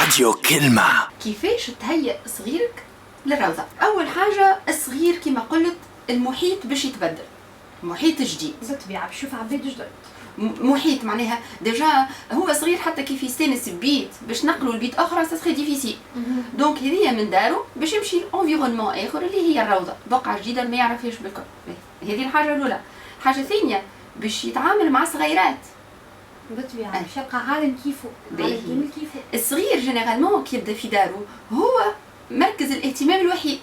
راديو كلمة. كيفاش تهيئ صغيرك للروضة؟ أول حاجة الصغير كما قلت المحيط باش يتبدل، محيط جديد بالطبيعة باش يشوف عباد جدد، محيط معناها ديجا هو صغير حتى كيف يستانس ببيت باش نقلوا لبيت اخرى سا ديفيسيل. دونك هذيا من دارو باش يمشي لانفيرونمون اخر اللي هي الروضه، بقعه جديده ما يعرفهاش بالكل. هذه الحاجه الاولى. حاجه ثانيه باش يتعامل مع صغيرات بالطبيعة باش يلقى عالم كيفو، عالم كامل كيفو. الصغير جينيرالمون كي يبدا في دارو هو مركز الاهتمام الوحيد،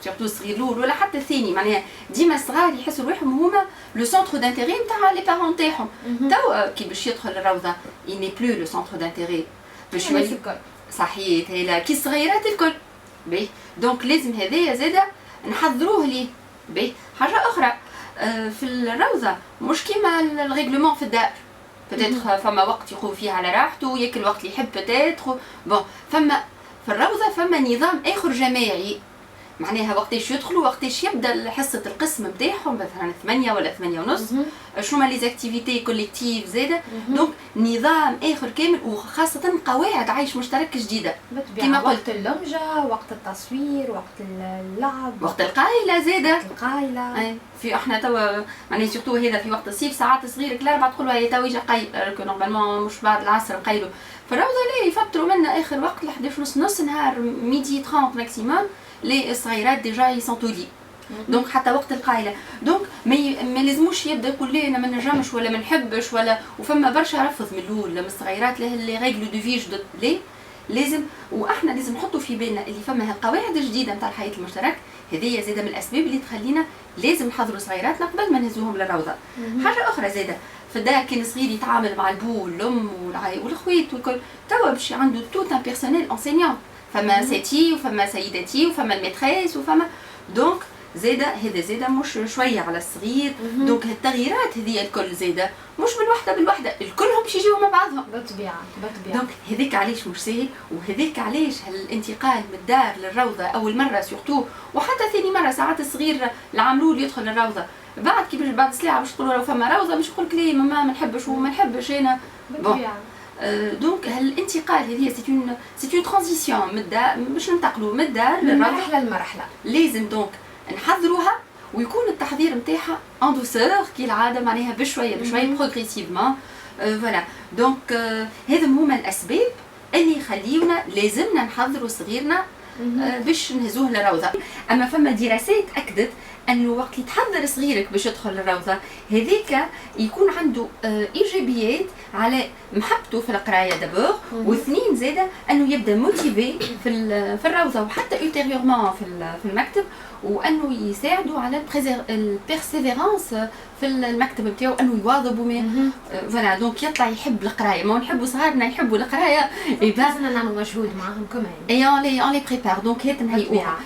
سورتو الصغير الاول ولا حتى الثاني، معناها ديما الصغار يحسوا روحهم هما لو سونتر دانتيري نتاع لي بارون تاعهم. توا كي باش يدخل الروضه يني بلو لو سونتر دانتيري باش يولي الكل صحيح هي كي الصغيرات الكل. باهي دونك لازم هذايا زاده نحضروه ليه. باهي حاجه اخرى في الروضه مش كيما الريغلومون في الدار، بتاتر فما وقت يقوم فيه على راحته ياكل وقت اللي يحب بتاتر بون، فما في الروضه فما نظام اخر جماعي، معناها وقتاش يدخلوا وقتاش يبدا حصه القسم نتاعهم مثلا 8 ولا 8 ونص، شنو هما لي زاكتيفيتي كوليكتيف زاده. دونك نظام اخر كامل وخاصه قواعد عيش مشترك جديده كما قلت اللمجه، وقت التصوير، وقت اللعب، وقت القايله زاده، القايله. في احنا توا معناها سورتو هذا في وقت الصيف ساعات صغيرك الاربعه تقول له تو يجي قايل نورمالمون مش بعد العصر قايلوا في الروضه لا يفطروا منا اخر وقت ل 11 ونص نص نهار ميدي 30 ماكسيموم لي الصغيرات ديجا يسونتو لي. دونك حتى وقت القايله دونك ما لازموش يبدا يقول لي انا ما نجمش ولا ما نحبش ولا، وفما برشا رفض من الاول من الصغيرات لي ريغلو دو في جدد لي لازم، واحنا لازم نحطوا في بالنا اللي فما هالقواعد الجديده نتاع الحياه المشترك. هذه زاده من الاسباب اللي تخلينا لازم نحضروا صغيراتنا قبل ما نهزوهم للروضه. حاجه اخرى زاده في الدار كان صغير يتعامل مع البو والام والخويت والكل، توا باش عنده توت ان بيرسونيل انسينيون، فما سيتي وفما سيداتي وفما الميتريس وفما دونك زاده هذا زاده مش شويه على الصغير. دونك التغييرات هذه الكل زاده مش بالوحده الكلهم باش يجيو مع بعضهم بالطبيعه. دونك هذيك علاش مش سهل، وهذيك علاش هالانتقال من الدار للروضه اول مره سورتو، وحتى ثاني مره ساعات الصغير العملول يدخل الروضه بعد كي بعد ساعه باش تقول له فما روضه مش يقول لك ليه ماما ما نحبش وما نحبش انا بالطبيعه. دونك هالانتقال هذه سي اون ترانزيسيون من الدار باش ننتقلوا من الدار للمرحله لمرحله، لازم دونك نحضروها ويكون التحضير نتاعها ان دوسور كي العاده معناها بشويه بروغريسيفمون. فوالا دونك هذم هما الاسباب اللي يخليونا لازمنا نحضروا صغيرنا باش نهزوه للروضه. اما فما دراسات اكدت انه وقت اللي تحضر صغيرك باش يدخل الروضه هذيك يكون عنده ايجابيات على محبته في القرايه دابور، واثنين زاده انه يبدا موتيفي في الروضه وحتى ultérieurement في المكتب، وانه يساعدوا على البيرسيفيرانس في المكتب نتاعو، انه يواظب فوالا دونك يطلع يحب القرايه. ما نحبوا صغارنا يحبوا القرايه لازمنا نعملوا مجهود معاهم كمان اي اون لي بريبار. دونك هات نهيئوها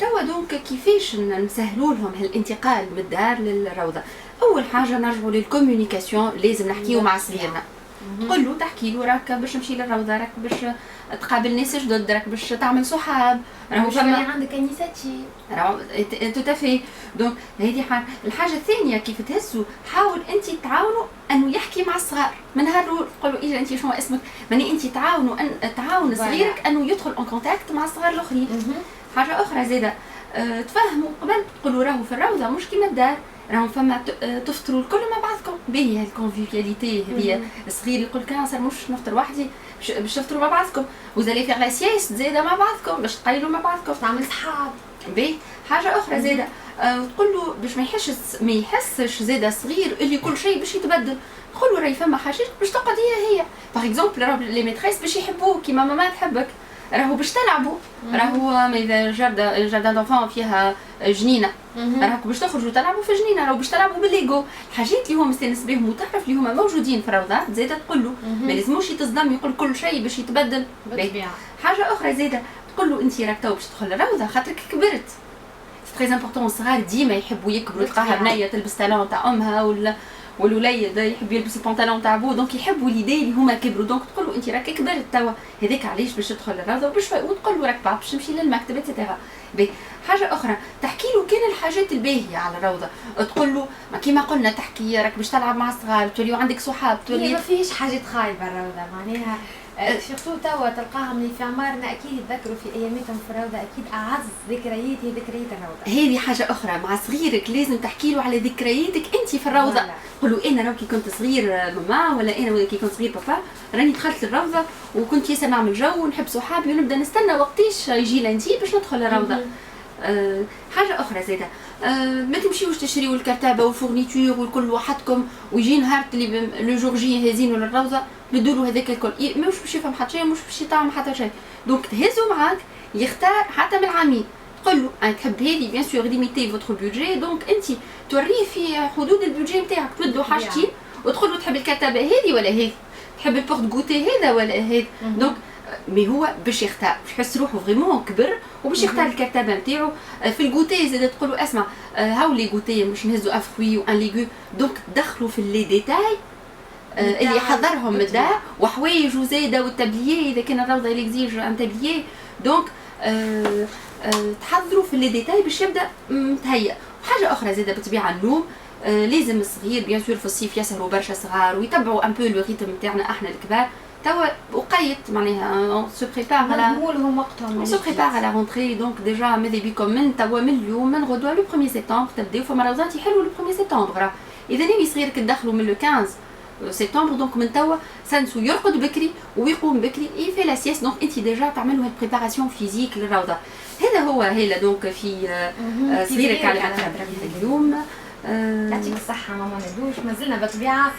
توا. دونك كيفاش نسهلوا لهم هالانتقال من الدار للروضه؟ اول حاجه نرجعوا للكومونيكاسيون، لازم نحكيو مع صغيرنا، تقول له تحكي له راك باش نمشي للروضه، راك باش تقابل ناس جدد، راك باش تعمل صحاب، راهو فما عندك انيساتيف راهو تو تافي. دونك هذه حاجه. الحاجه الثانيه كيف تهزوا حاول انت تعاونوا انه يحكي مع الصغار من نهار الاول، تقول له اجا انت شنو اسمك، ماني انت تعاون صغيرك انه يدخل ان كونتاكت مع الصغار الاخرين. حاجه اخرى زاده تفهموا قبل تقولوا راهو في الروضه مش كيما الدار، راهم فما تفطروا الكل مع بعضكم. باهي الكونفيفياليتي هذه الصغير يقول لك صار مش نفطر وحدي باش تفطروا مع بعضكم، وزالي فيغ لا سياست زاده مع بعضكم باش تقيلوا مع بعضكم تعمل صحاب. باهي حاجه اخرى زاده تقول له باش ما يحسش زاده صغير اللي كل شيء باش يتبدل، تقول له راهي فما حاجات باش تقعد هي باغ اكزومبل راهو لي ميتريس باش يحبوك كيما ماما تحبك، راهو باش تلعبوا، راهو اذا جاردان دونفون فيها جنينه راكم باش تخرجوا تلعبوا في جنينه، راهو باش تلعبوا بالليغو، الحاجات اللي هو مستانس بهم وتعرف اللي هما موجودين في الروضات زاده تقول له ما لازموش يتصدم يقول كل شيء باش يتبدل. حاجه اخرى زاده تقول له انت راك تو باش تدخل الروضه خاطرك كبرت، سي تري امبورطون. الصغار ديما يحبوا يكبروا، تلقاها بنيه تلبس طالون تاع امها ولا والوليد يحب يلبس البنطلون تاع بو، دونك يحبوا ليدي اللي هما كبروا، دونك تقول له انت راك كبرت توا، هذاك علاش باش تدخل للروضه وبشوي، وتقول له راك باش تمشي للمكتب اتسيتيرا. حاجه اخرى تحكي له كان الحاجات الباهيه على الروضه، تقول له كيما قلنا تحكي راك باش تلعب مع الصغار، توليو عندك صحاب، تولي ما فيش حاجات خايبه الروضه معناها. سورتو توا تلقاهم اللي في عمارنا اكيد يتذكروا في اياماتهم في الروضه، اكيد اعز ذكريات هي ذكريات الروضه. هذه حاجه اخرى، مع صغيرك لازم تحكي له على ذكرياتك انت في الروضه. قول له انا كي كنت صغير ماما، ولا انا كي كنت صغير بابا راني دخلت الروضه وكنت ياسر نعمل جو ونحب صحابي ونبدا نستنى وقتيش يجي لنتي باش ندخل الروضه. حاجه اخرى زاده، ما تمشيوش تشريوا الكرتابه والفورنيتور والكل وحدكم ويجي نهار اللي لو جور جي هازينو للروضه بدولو هذاك الكل، مش باش يفهم حتى شيء، مش باش يطعم حتى شيء. دونك تهزو معاك يختار حتى من العامين، تقول له انا تحب هذه بيان سور ليميتي فوتر بودجي، دونك انت توريه في حدود البودجي نتاعك، تمدوا حاجتين وتقول له تحب الكرتابه هذه ولا هذه، تحب البورت غوتي هذا ولا هذا. دونك مي هو باش يختار، باش يحس روحه فريمون كبر وباش يختار الكرتابه نتاعو. في الغوتي زاد تقول له اسمع هاو لي غوتي مش نهزوا ان فروي وان ليغو، دونك تدخلوا في لي ديتاي اللي يحضرهم من الدار وحوايج وزاده والتابليي اذا كان الروضه يليكزيج ان تابليي، دونك تحضروا في لي ديتاي باش يبدا متهيأ. وحاجه اخرى زاده بالطبيعه النوم، لازم الصغير بيان سور في الصيف يسهروا برشا صغار ويتبعوا ان بو لو ريتم نتاعنا احنا الكبار. توا وقيت معناها سو بريبار على نقولهم وقتهم سو بريبار على رونتري، دونك ديجا ماذا بكم من توا من اليوم من غدوه لو 1 سبتمبر تبداو فما روضات يحلوا لو 1 سبتمبر. اذا ناوي صغيرك تدخلوا من لو 15 سبتمبر، دونك من توا سانسو يرقد بكري ويقوم بكري يفي لا سيست، دونك انت ديجا تعملوا هاد بريباراسيون فيزيك للروضه. هذا هو هيلا دونك في صغيرك على اليوم. يعطيك الصحه ماما ندوش، مازلنا بالطبيعه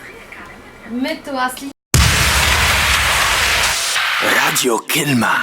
متواصلين. راديو كلمة.